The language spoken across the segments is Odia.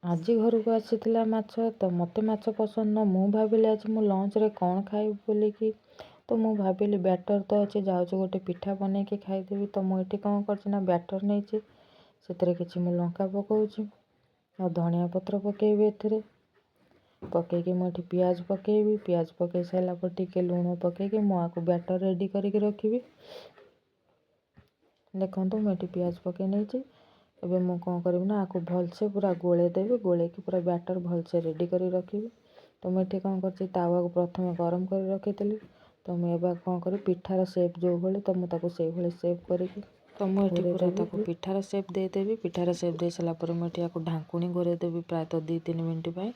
ଆଜି ଘରକୁ ଆସିଥିଲା ମାଛ ତ ମୋତେ ମାଛ ପସନ୍ଦ ନୁହଁ। ମୁଁ ଭାବିଲି ଆଜି ମୁଁ ଲଞ୍ଚରେ କ'ଣ ଖାଇବି ବୋଲିକି ତ ମୁଁ ଭାବିଲି ବ୍ୟାଟର ତ ଅଛି, ଯାଉଛି ଗୋଟେ ପିଠା ବନେଇକି ଖାଇଦେବି। ତ ମୁଁ ଏଠି କ'ଣ କରିଛି ନା ବ୍ୟାଟର ନେଇଛି, ସେଥିରେ କିଛି ମୁଁ ଲଙ୍କା ପକାଉଛି ଆଉ ଧନିଆ ପତ୍ର ପକାଇବି। ଏଥିରେ ପକାଇକି ମୁଁ ଏଠି ପିଆଜ ପକାଇବି। ପିଆଜ ପକାଇ ସାରିଲା ପରେ ଟିକେ ଲୁଣ ପକାଇକି ମୁଁ ଆକୁ ବ୍ୟାଟର ରେଡ଼ି କରିକି ରଖିବି। ଦେଖନ୍ତୁ ମୁଁ ଏଠି ପିଆଜ ପକାଇ ନେଇଛି। ଏବେ ମୁଁ କ'ଣ କରିବି ନା ଆକୁ ଭଲସେ ପୁରା ଗୋଳେଇ ଦେବି। ଗୋଳେଇକି ପୁରା ବ୍ୟାଟର ଭଲସେ ରେଡ଼ି କରି ରଖିବି। ତ ମୁଁ ଏଠି କ'ଣ କରିଛି, ତାୱାକୁ ପ୍ରଥମେ ଗରମ କରି ରଖିଥିଲି। ତ ମୁଁ ଏବେ କ'ଣ କରିବି, ପିଠାର ସେପ୍ ଯେଉଁଭଳି ତ ମୁଁ ତାକୁ ସେଇଭଳି ସେପ୍ କରିକି ତ ମୁଁ ଏଠି ପୁରା ତାକୁ ପିଠାର ସେପ୍ ଦେଇଦେବି। ପିଠାର ସେପ୍ ଦେଇ ସାରିଲା ପରେ ମୁଁ ଏଠି ଆକୁ ଢାଙ୍କୁଣି ଘୋରେଇ ଦେବି ପ୍ରାୟତଃ 2-3 ମିନିଟ୍ ପାଇଁ।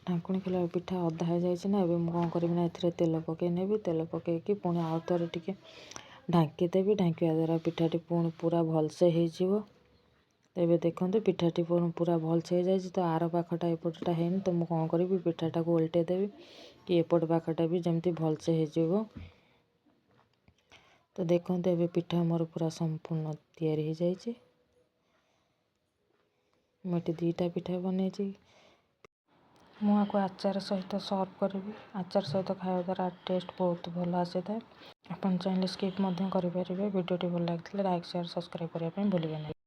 ଢାଙ୍କୁଣି ଖୋଲା ପିଠା ଅଧା ହେଇଯାଇଛି ନା। ଏବେ ମୁଁ କ'ଣ କରିବି ନା ଏଥିରେ ତେଲ ପକାଇ ନେବି। ତେଲ ପକାଇକି ପୁଣି ଆଉ ଥରେ ଟିକେ ଢାଙ୍କି ଦେବି। ଢାଙ୍କିବା ଦ୍ୱାରା ପିଠାଟି ପୁଣି ପୁରା ଭଲସେ ହେଇଯିବ। ଏବେ ଦେଖନ୍ତୁ ପିଠାଟି ପୁରା ଭଲସେ ହେଇଯାଇଛି। ତ ଆର ପାଖଟା ଏପଟଟା ହେଇନି। ତ ମୁଁ କ'ଣ କରିବି, ପିଠାଟାକୁ ଓଲଟେଇ ଦେବି କି ଏପଟ ପାଖଟା ବି ଯେମିତି ଭଲସେ ହେଇଯିବ। ତ ଦେଖନ୍ତୁ ଏବେ ପିଠା ମୋର ପୁରା ସମ୍ପୂର୍ଣ୍ଣ ତିଆରି ହେଇଯାଇଛି। ମୁଁ ଏଠି 2ଟା ପିଠା ବନେଇଛି। ମୁଁ ଆକୁ ଆଚାର ସହିତ ସର୍ଭ କରିବି। ଆଚାର ସହିତ ଖାଇବା ଦ୍ୱାରା ଟେଷ୍ଟ ବହୁତ ଭଲ ଆସିଥାଏ। ଆପଣ ଚାହିଁଲେ ସ୍କିପ୍ ମଧ୍ୟ କରିପାରିବେ। ଭିଡ଼ିଓଟି ଭଲ ଲାଗିଥିଲେ ଲାଇକ୍, ସେୟାର, ସବସ୍କ୍ରାଇବ୍ କରିବା ପାଇଁ ଭୁଲିବେ ନାହିଁ।